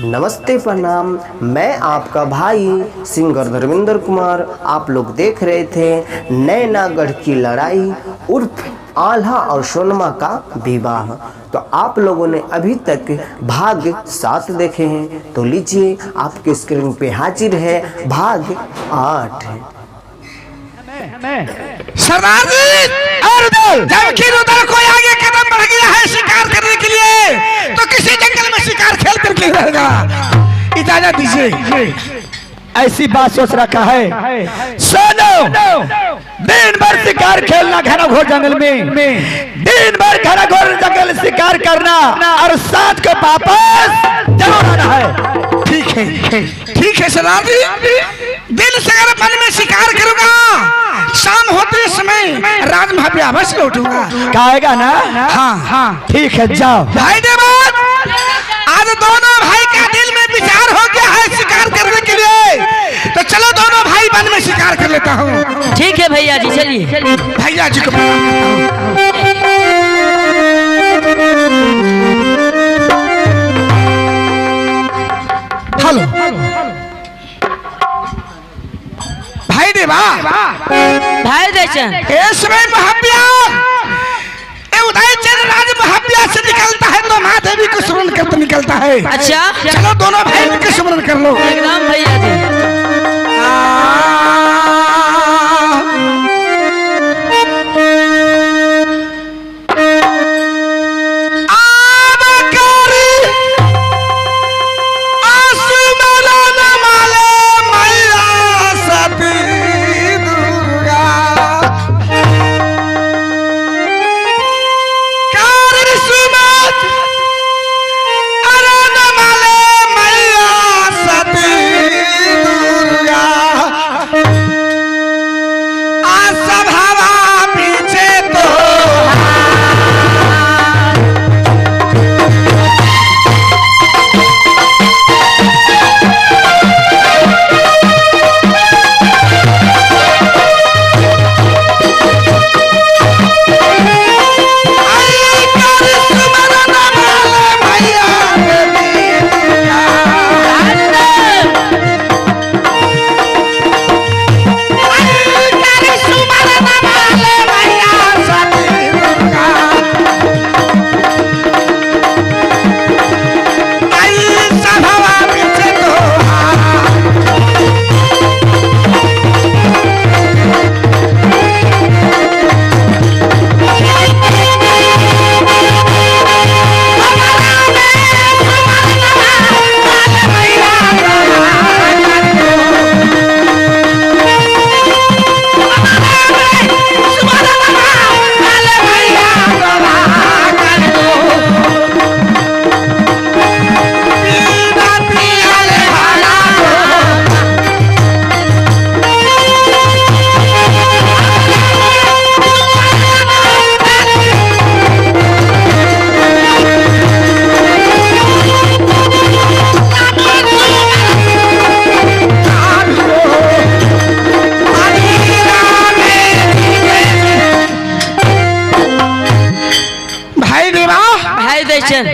नमस्ते प्रणाम। मैं आपका भाई सिंगर धर्मेंद्र कुमार। आप लोग देख रहे थे नैनागढ़ की लड़ाई उर्फ आल्हा और सोनमा का विवाह। तो आप लोगों ने अभी तक भाग 7 देखे हैं, तो लीजिए आपके स्क्रीन पे हाजिर है भाग 8। सरदार जी, जबकि उधर कोई आगे कदम बढ़ गया है शिकार करने के लिए, तो किसी जंगल में शिकार खेल करके रहेगा। इजाजत दीजिए। ऐसी बात सोच रखा है। सुनो, दिन भर शिकार खेलना घना घोर जंगल में, दिन भर घना घोर जंगल शिकार करना और साथ को वापस जरूर आना है। ठीक है सरदार जी। दिल से अगर मन में शिकार करूंगा, शाम होते समय राजमहल पे अवश्य लौटूंगा। कहेगा ना? हाँ। ठीक है, जाओ। भाई देवत, आज दोनों भाई का दिल में विचार हो गया है शिकार करने के लिए, तो चलो दोनों भाई वन में शिकार कर लेता हूँ। ठीक है भैया जी, चलिए। भैया जी को प्रणाम करता हूँ। हेलो भाई देवा, भाई दर्शन, इसमें महाव्या उदय चंद्र राज महाव्या से निकलता है तो महादेवी को सुमरन करते निकलता है। अच्छा, चलो दोनों भाई को सुमरन कर लो। एकदम भैया जी।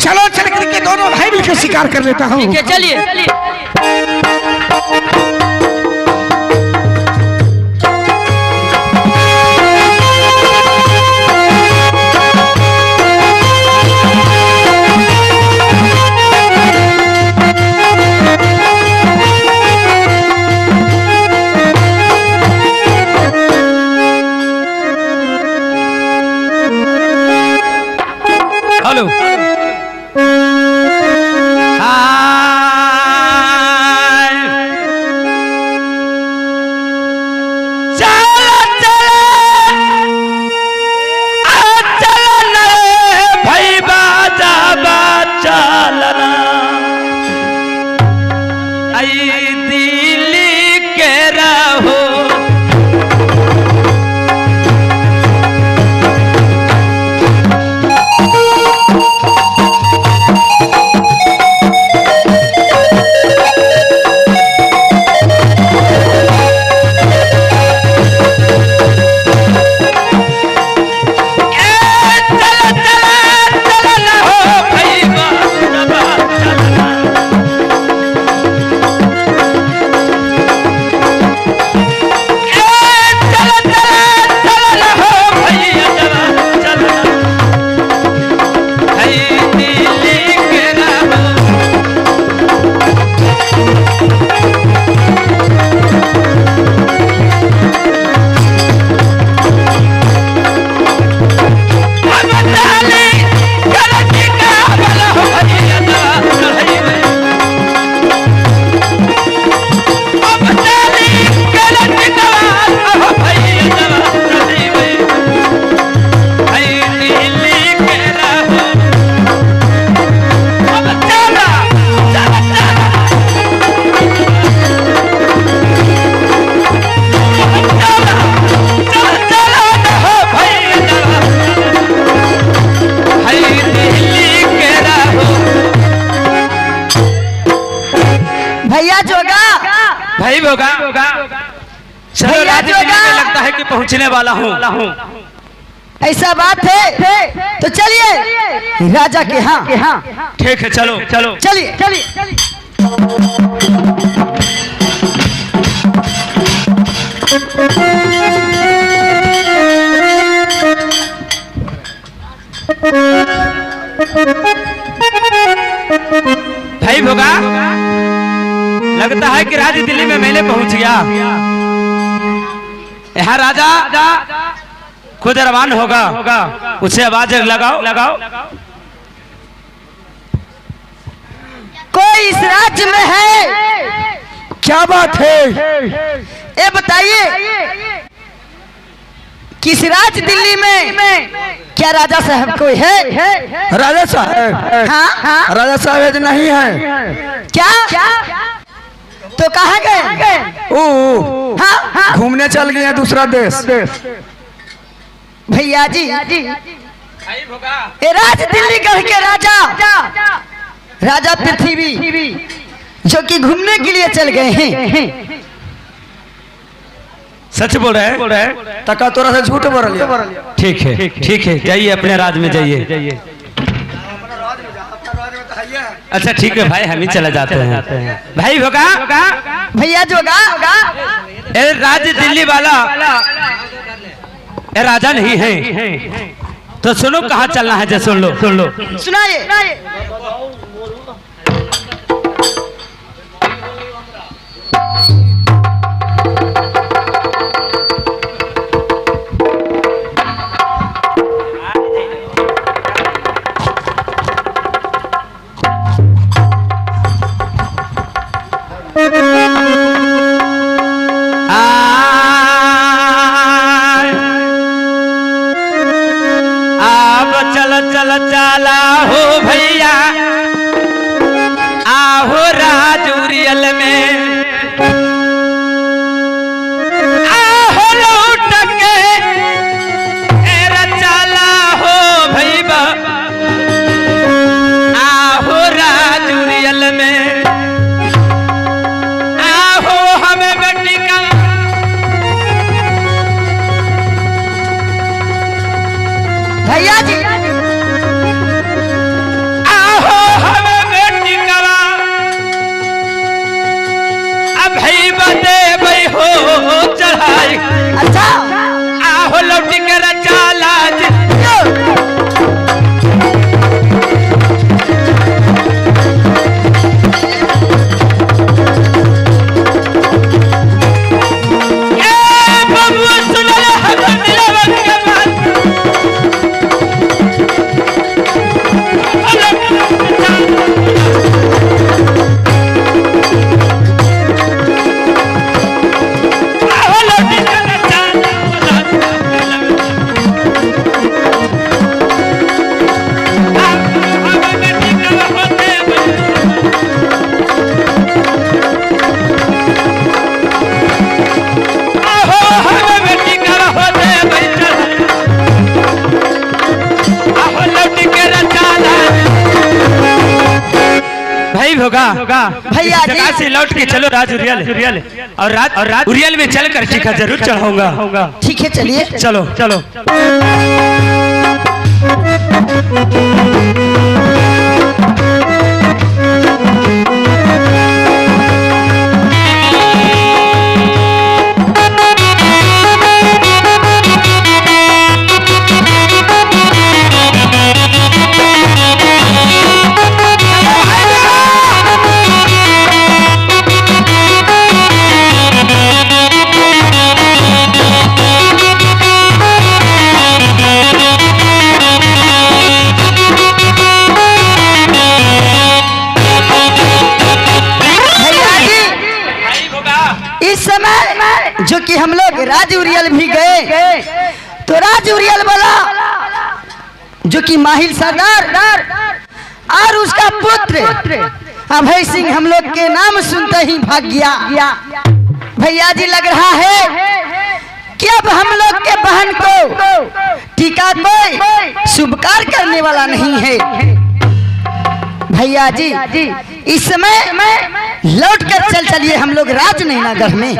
चलो चल करके दोनों भाई मिलकर शिकार कर लेता हूँ। ठीक है, चलिए। हेलो, भैया जोगा भाई भोगा चलो भैया राज जोगा। दिल्ली में लगता है कि पहुंचने वाला हूँ। ऐसा बात है तो चलिए राजा के यहाँ। ठीक है चलो चलो। चलिए चलिए। भाई भोगा लगता है कि राज दिल्ली में मैंने पहुंच गया। यहाँ राजा खुद रवान होगा, उसे आवाज लगाओ लगाओ। कोई इस राज्य में है? क्या बात है? ये बताइए किस राज्य दिल्ली में क्या राजा साहब कोई है? राजा साहब? हाँ राजा साहब नहीं है। क्या तो कहाँ गए? ओ हाँ घूमने चल गए हैं दूसरा देश। भैया जी ये राज दिल्ली गढ़ के राजा पृथ्वी जो कि घूमने के लिए चल गए हैं। सच बोल रहे हैं? तका तोरा से झूठ बोल लिया। ठीक है जाइए अपने राज में जाइए। अच्छा ठीक है भाई, हम ही चले जाते हैं। भाई भोगा भैया जोगा ए राज दिल्ली वाला ए राजा नहीं है तो सुनो कहाँ चलना है, सुन लो सुनाइए। चला हो भैया आहो राजूरियल में आहो लौट के एरा चला हो भैया आहो राजूरियल में आहो हमें बेटी का भैया जी चढ़ाई अच्छा आहो लौटी कर चाला होगा भैया इस जगह से लौट के चलो राज उरियल और उरियल में चलकर टीका जरूर चढ़ाऊंगा। ठीक है चलिए चलो चलो। जो कि हम लोग राज उरियल भी गए तो राज उरियल बोला जो कि माहिल सरदार और उसका पुत्र अभय सिंह हम लोग के नाम सुनते ही भाग गया। भैया जी लग रहा है कि अब हम लोग के बहन को टीका कोई शुभ कार्य करने वाला नहीं है। भैया जी इस समय लौट कर चलिए हम लोग राजनैनागढ़ में।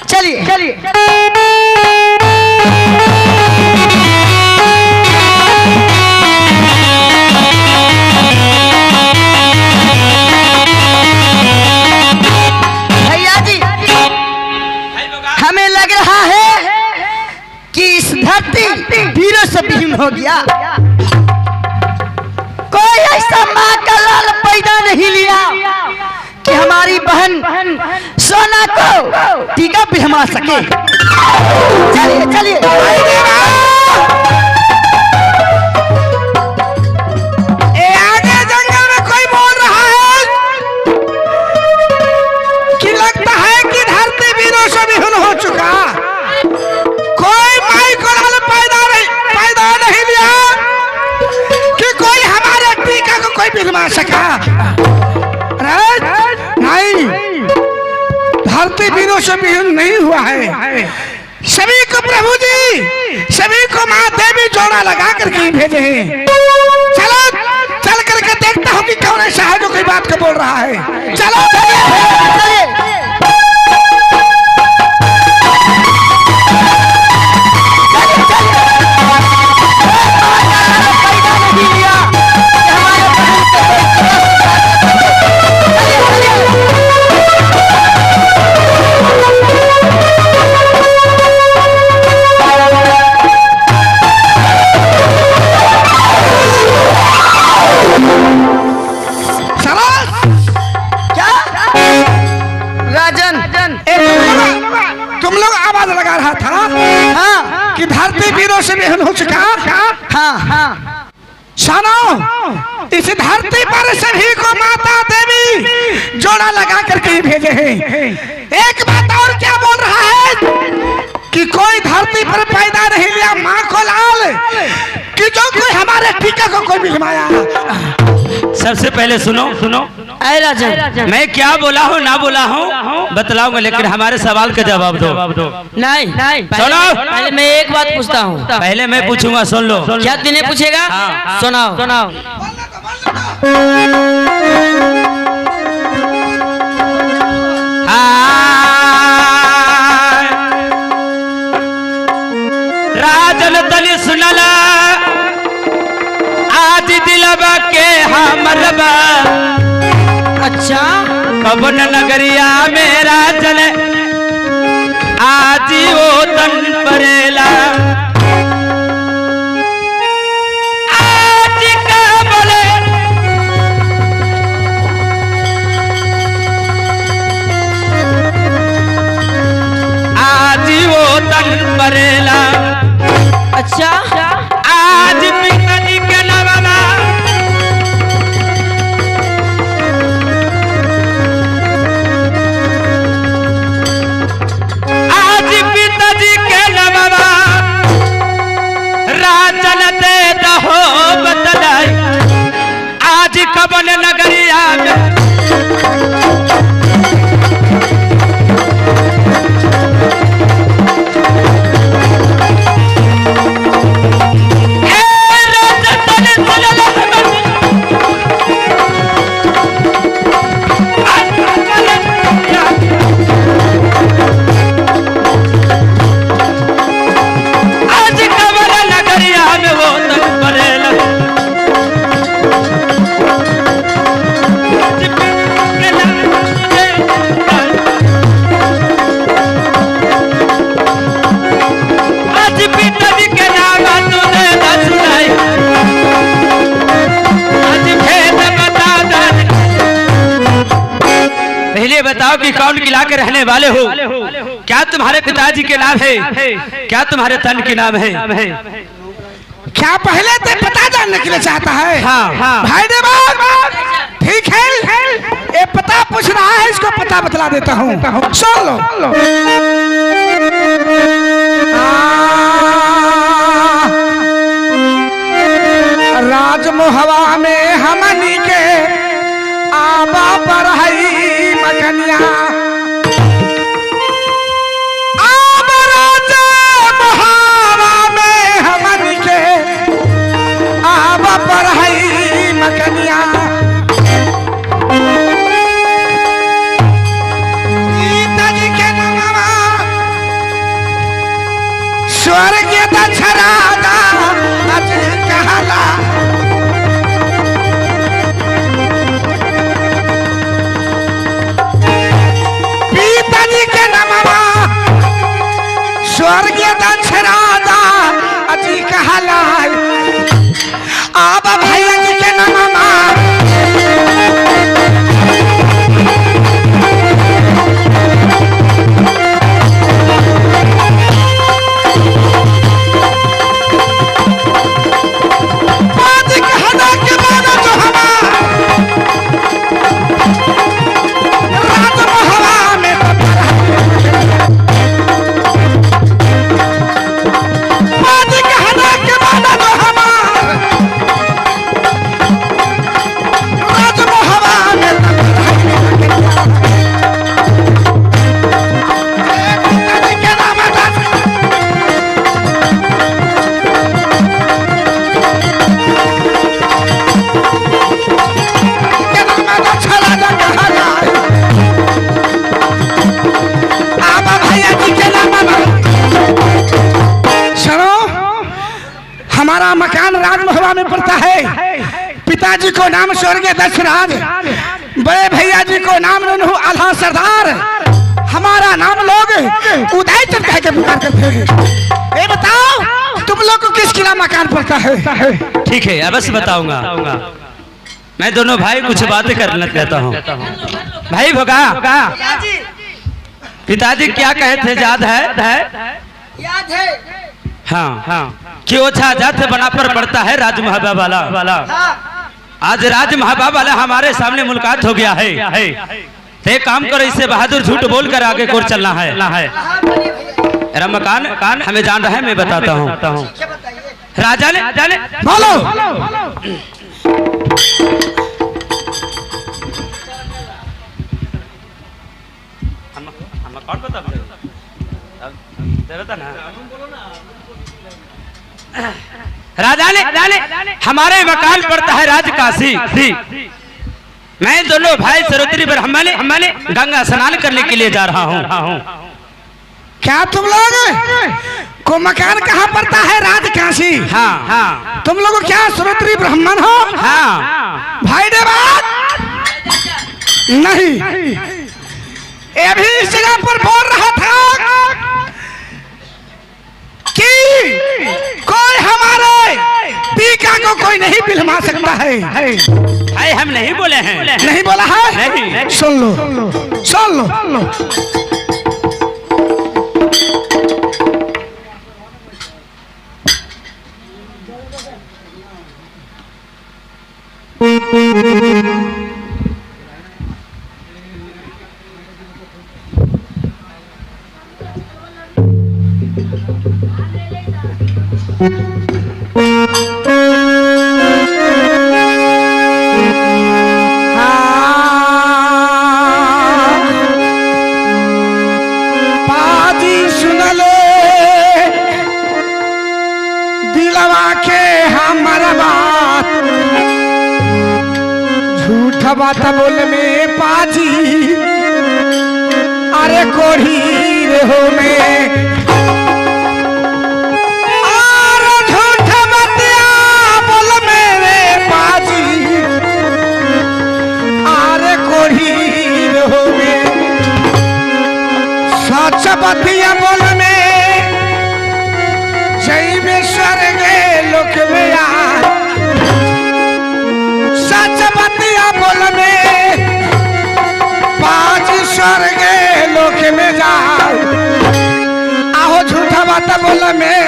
चलिए चलिए। भैया जी हमें लग रहा है कि इस धरती वीरों से विहीन हो गया। कोई ऐसा माँ का लाल पैदा नहीं लिया कि हमारी बहन सोना को टीका पिलवा सके। चलिए चलिए। आगे जंगल में कोई बोल रहा है कि लगता है कि धरती वीरों से विहीन हो चुका। कोई माई को लाल पैदा नहीं लिया कि कोई हमारे टीका को कोई पिलवा सका। नहीं, धरती वीरों से विहीन नहीं हुआ है। सभी को प्रभु जी, सभी को माँ देवी जोड़ा लगा करके भेजे हैं। चलो चल करके देखता हूँ कि कौन ऐसा है जो कोई बात को बोल रहा है। चलो चलिए। तुम लोग आवाज लगा रहा था हाँ, कि धरती वीरों से विहीन हो चुका। हाँ हाँ सुनो, इस धरती पर सभी को माता देवी जोड़ा लगा करके भेजे हैं। एक बात और क्या बोल रहा है कि कोई धरती पर पैदा नहीं लिया माँ को लाल कि जो कोई हमारे टीका को कोई बिलवाया। सबसे पहले सुनो अरे राजन, मैं क्या बोला हूँ ना बोला हूँ बतलाऊंगा, लेकिन हमारे सवाल का जवाब दो। नहीं सुनो, पहले मैं एक बात पूछता हूँ। पहले मैं पूछूंगा, सुन लो। क्या तूने पूछेगा? हाँ। सुनाओ। राजन तनी सुनला आज दिलबा के हमरबा। अच्छा, कबन नगरिया मेरा चले आज वो तन परेला। आज का बोले आज वो तन परेला। अच्छा, आज पिताजी के नवाला आज पिताजी के नवाला राजन दे दहो बतलाई। आज कबन नगरिया में बताओ कि कौन किला के रहने वाले हो? क्या तुम्हारे पिताजी के नाम है? क्या तुम्हारे तन के नाम है? क्या पहले तो पता जानने के लिए चाहता है? हाँ। भाई देवा ठीक है, ये पता पूछ रहा है, इसको पता बतला देता हूँ। सुन लो। राजमोहवा में हमनी के आबा पर हई मकनिया। आब राजमोहवा में हमनी के आबा पर हई स्वर्गीय दशराज बड़े भैया जी को नाम नन्हू आल्हा सरदार, हमारा नाम लोग उदय चंद कह के पुकार करते हैं। ये बताओ तुम लोग को किस किला मकान पड़ता है? ठीक है अवश्य बताऊंगा। मैं दोनों भाई कुछ बातें करना चाहता हूँ। भाई भोगा, पिताजी क्या कहे थे याद है? याद है। हाँ कि ओछा जात बना पर पड़ता है राज महाबा वाला। आज राज महाबा वाला हमारे सामने मुलाकात हो गया है। ते काम करो, इससे बहादुर झूठ बोलकर आगे को चलना है। मेरा मकान हमें जान रहा है, मैं बताता हूँ। राजा ने बोलो। राजा ने हमारे मकान पड़ता है राजकाशी। मैं दोनों भाई सरोत्री ब्राह्मण गंगा स्नान करने के लिए जा रहा हूँ। क्या तुम लोग को मकान कहाँ पड़ता है? राजकाशी। हाँ। तुम लोग क्या सरोत्री ब्राह्मण हो? हाँ। भाई ने बात नहीं, ये भी इस जगह पर बोल रहा था कि कोई हमारे पीका को कोई नहीं बिलमा सकता है। भाई हम नहीं बोले हैं। नहीं बोला है? नहीं। सुन लो। पाजी सुनले दिलवा के हमारा बात, झूठा बात बोल में पाजी अरे कोढ़ी रे हो में बतिया बोल में जय में स्वर्ग लोक में यार, सच बतिया बोल में पांच स्वर्ग लोक में जाओ। आहो झूठा बात बोल में